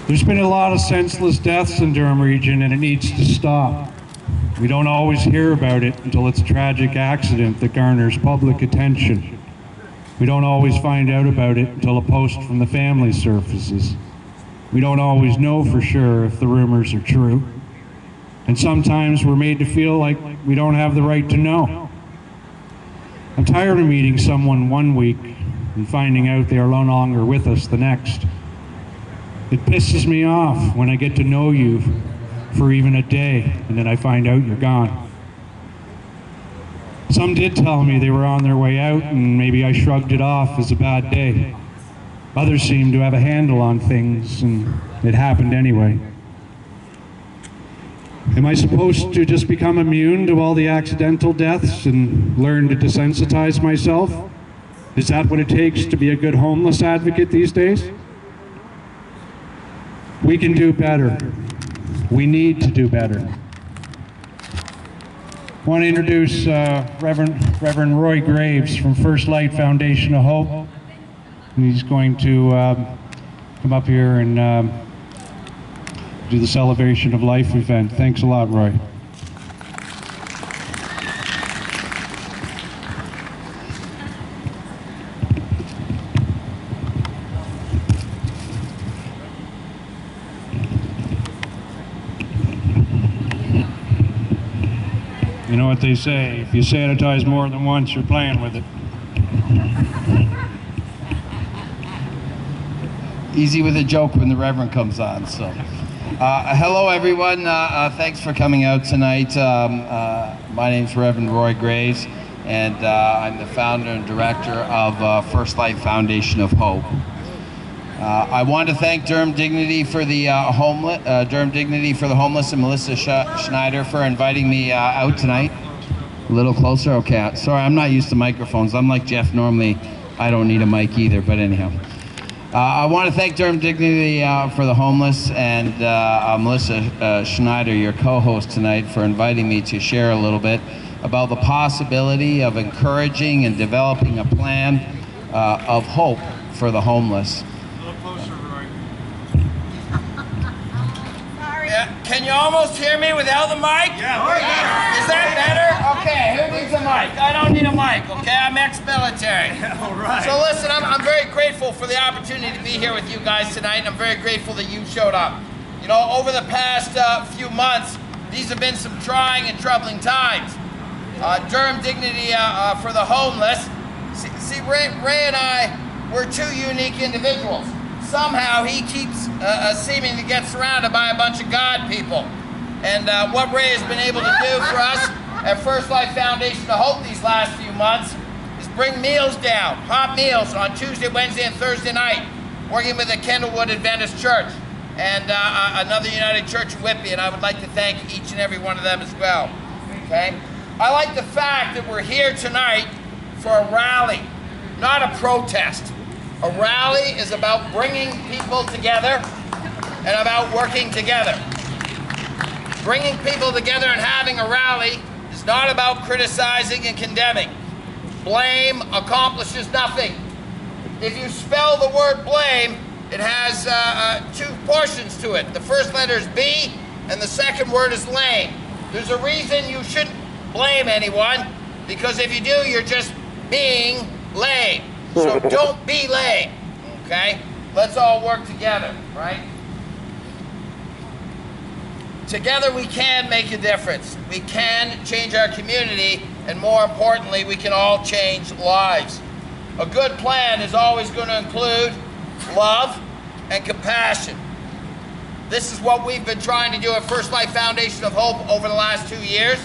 There's been a lot of senseless deaths in Durham region, and it needs to stop. We don't always hear about it until it's a tragic accident that garners public attention. We don't always find out about it until a post from the family surfaces. We don't always know for sure if the rumors are true. And sometimes we're made to feel like we don't have the right to know. I'm tired of meeting someone one week and finding out they are no longer with us the next. It pisses me off when I get to know you for even a day and then I find out you're gone. Some did tell me they were on their way out and maybe I shrugged it off as a bad day. Others seemed to have a handle on things and it happened anyway. Am I supposed to just become immune to all the accidental deaths and learn to desensitize myself? Is that what it takes to be a good homeless advocate these days? We can do better. We need to do better. I want to introduce Reverend Roy Graves from First Light Foundation of Hope. He's going to come up here and do the Celebration of Life event. Thanks a lot, Roy. You know what they say, if you sanitize more than once, you're playing with it. Easy with a joke when the Reverend comes on. So, hello everyone. Thanks for coming out tonight. My name's Reverend Roy Graves, and I'm the founder and director of First Light Foundation of Hope. I want to thank Durham Dignity for the Homeless and Melissa Schneider for inviting me out tonight. A little closer, okay. Sorry, I'm not used to microphones. I'm like Jeff. Normally, I don't need a mic either. But anyhow. I want to thank Durham Dignity for the Homeless and Melissa Schneider, your co-host tonight, for inviting me to share a little bit about the possibility of encouraging and developing a plan of hope for the homeless. A little closer, Roy. Sorry. Yeah. Can you almost hear me without the mic? Yeah. Is that better? Okay, who needs a mic? I don't need a mic, okay? I'm ex-military. All right. So listen, I'm very grateful for the opportunity to be here with you guys tonight, and I'm very grateful that you showed up. You know, over the past few months, these have been some trying and troubling times. Durham Dignity for the Homeless. See, Ray and I, we're two unique individuals. Somehow he keeps seeming to get surrounded by a bunch of God people. And what Ray has been able to do for us at First Life Foundation of Hope these last few months is bring meals down, hot meals on Tuesday, Wednesday, and Thursday night, working with the Kendallwood Adventist Church and another United Church in Whitby, and I would like to thank each and every one of them as well, okay? I like the fact that we're here tonight for a rally, not a protest. A rally is about bringing people together and about working together. Bringing people together and having a rally is not about criticizing and condemning. Blame accomplishes nothing. If you spell the word blame, it has two portions to it. The first letter is B, and the second word is lame. There's a reason you shouldn't blame anyone, because if you do, you're just being lame. So don't be lame, okay? Let's all work together, right? Together we can make a difference. We can change our community, and more importantly, we can all change lives. A good plan is always going to include love and compassion. This is what we've been trying to do at First Life Foundation of Hope over the last 2 years,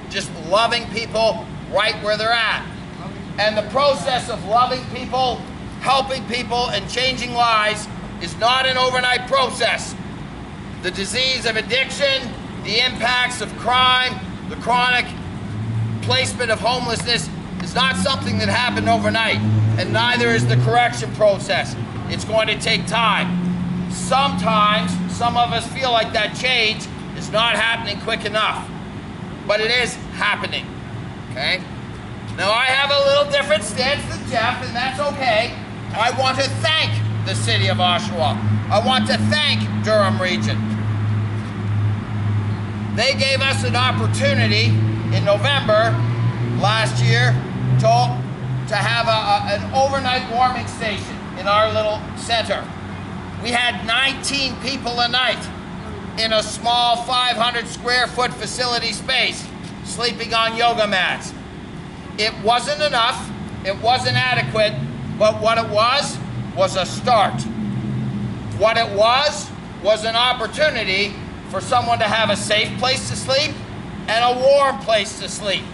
just loving people right where they're at. And the process of loving people, helping people, and changing lives is not an overnight process. The disease of addiction, the impacts of crime, the chronic placement of homelessness is not something that happened overnight, and neither is the correction process. It's going to take time. Sometimes, some of us feel like that change is not happening quick enough, but it is happening, okay? Now, I have a little different stance than Jeff, and that's okay. I want to thank the city of Oshawa. I want to thank Durham Region. They gave us an opportunity in November last year to have an overnight warming station in our little center. We had 19 people a night in a small 500 square foot facility space, sleeping on yoga mats. It wasn't enough, it wasn't adequate, but what it was a start. What it was an opportunity for someone to have a safe place to sleep and a warm place to sleep.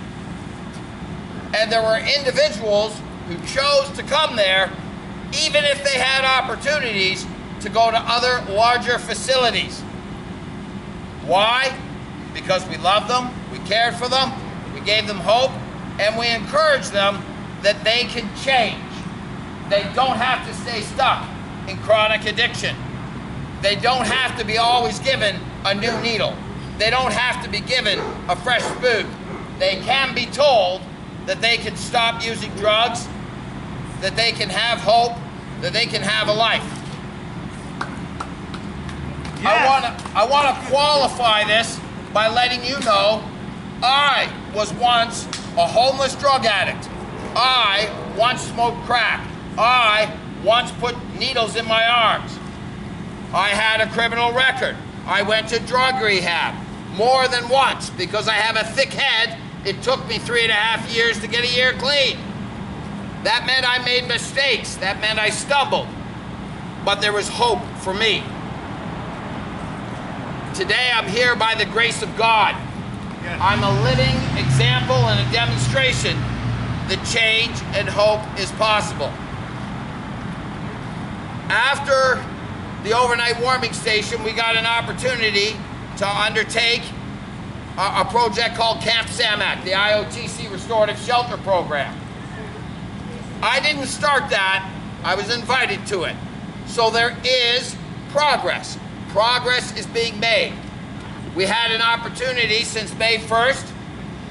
And there were individuals who chose to come there even if they had opportunities to go to other larger facilities. Why? Because we loved them, we cared for them, we gave them hope, and we encouraged them that they can change. They don't have to stay stuck in chronic addiction. They don't have to be always given a new needle. They don't have to be given a fresh spoon. They can be told that they can stop using drugs, that they can have hope, that they can have a life. Yes. I want to qualify this by letting you know I was once a homeless drug addict. I once smoked crack. I once put needles in my arms. I had a criminal record. I went to drug rehab more than once because I have a thick head. It took me 3.5 years to get a year clean. That meant I made mistakes. That meant I stumbled. But there was hope for me. Today I'm here by the grace of God. Yes. I'm a living example and a demonstration that change and hope is possible. After the overnight warming station, we got an opportunity to undertake a project called Camp Samak, the IOTC Restorative Shelter Program. I didn't start that, I was invited to it. So there is progress. Progress is being made. We had an opportunity since May 1st,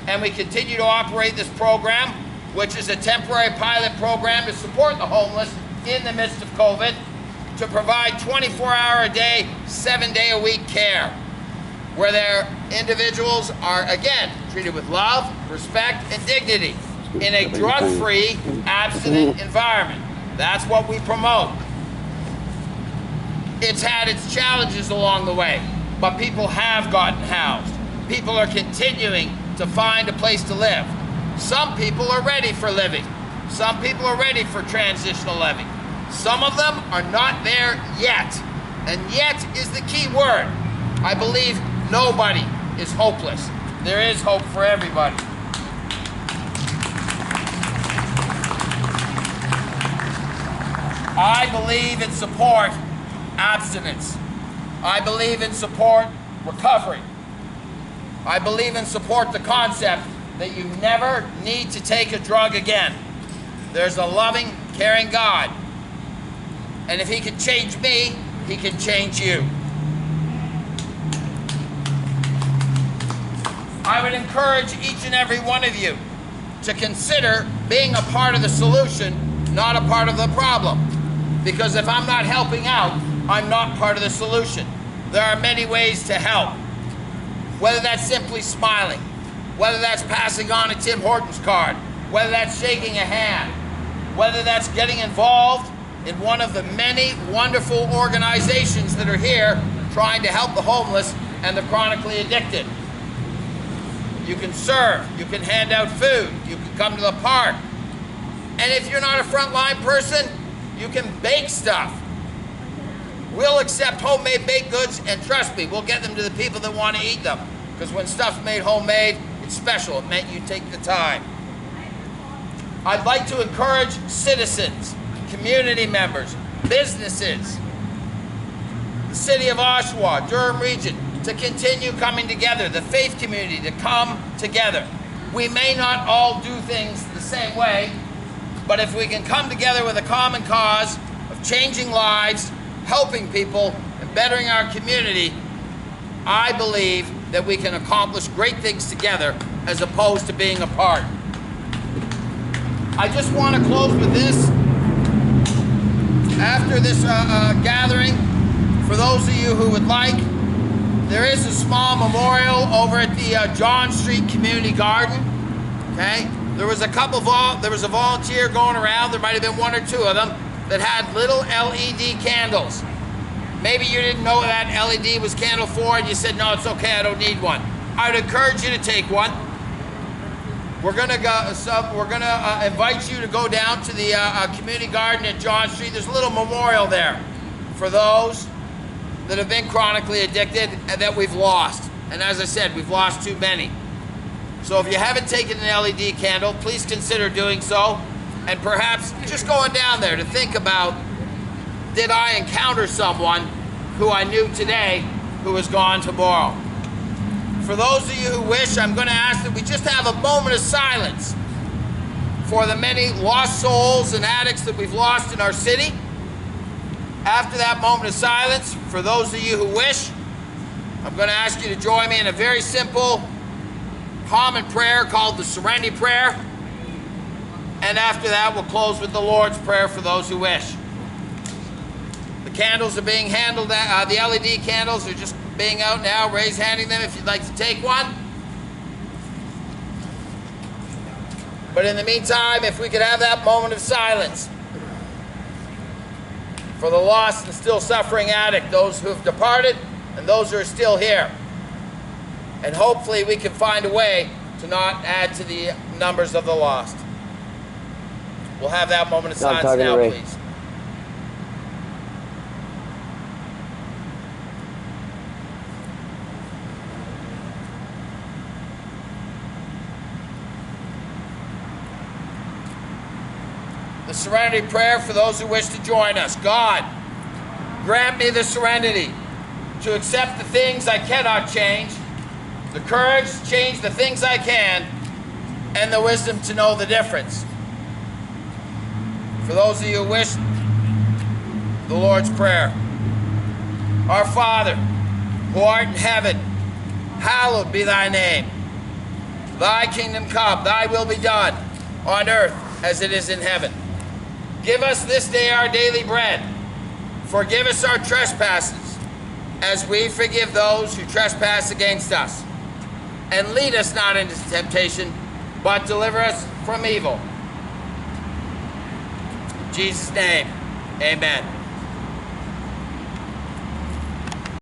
and we continue to operate this program, which is a temporary pilot program to support the homeless in the midst of COVID, to provide 24-hour-a-day, 7-day-a-week care, where their individuals are, again, treated with love, respect, and dignity in a drug-free, abstinent environment. That's what we promote. It's had its challenges along the way, but people have gotten housed. People are continuing to find a place to live. Some people are ready for living. Some people are ready for transitional living. Some of them are not there yet. And yet is the key word. I believe nobody is hopeless. There is hope for everybody. I believe in support abstinence. I believe in support recovery. I believe in support the concept that you never need to take a drug again. There's a loving, caring God. And if he can change me, he can change you. I would encourage each and every one of you to consider being a part of the solution, not a part of the problem. Because if I'm not helping out, I'm not part of the solution. There are many ways to help. Whether that's simply smiling, whether that's passing on a Tim Hortons card, whether that's shaking a hand, whether that's getting involved in one of the many wonderful organizations that are here trying to help the homeless and the chronically addicted. You can serve, you can hand out food, you can come to the park. And if you're not a frontline person, you can bake stuff. We'll accept homemade baked goods, and trust me, we'll get them to the people that want to eat them. Because when stuff's made homemade, it's special. It meant you take the time. I'd like to encourage citizens, community members, businesses, the city of Oshawa, Durham Region, to continue coming together, the faith community to come together. We may not all do things the same way, but if we can come together with a common cause of changing lives, helping people, and bettering our community, I believe that we can accomplish great things together as opposed to being apart. I just want to close with this. After this gathering, for those of you who would like, there is a small memorial over at the John Street Community Garden. Okay, there was a volunteer going around. There might have been one or two of them that had little LED candles. Maybe you didn't know what that LED was candle for, and you said, "No, it's okay. I don't need one." I would encourage you to take one. We're gonna invite you to go down to the community garden at John Street. There's a little memorial there for those that have been chronically addicted and that we've lost. And as I said, we've lost too many. So if you haven't taken an LED candle, please consider doing so. And perhaps just going down there to think about, did I encounter someone who I knew today who is gone tomorrow? For those of you who wish, I'm going to ask that we just have a moment of silence for the many lost souls and addicts that we've lost in our city. After that moment of silence, for those of you who wish, I'm going to ask you to join me in a very simple, common prayer called the Serenity Prayer. And after that, we'll close with the Lord's Prayer for those who wish. The candles are being handled, the LED candles are just being out now. Raise handing them if you'd like to take one. But in the meantime, if we could have that moment of silence for the lost and still suffering addict, those who have departed and those who are still here. And hopefully we can find a way to not add to the numbers of the lost. We'll have that moment of silence now, please. The Serenity Prayer for those who wish to join us. God, grant me the serenity to accept the things I cannot change, the courage to change the things I can, and the wisdom to know the difference. For those of you who wish, the Lord's Prayer. Our Father, who art in heaven, hallowed be thy name. Thy kingdom come, thy will be done, on earth as it is in heaven. Give us this day our daily bread. Forgive us our trespasses, as we forgive those who trespass against us. And lead us not into temptation, but deliver us from evil. In Jesus' name, amen.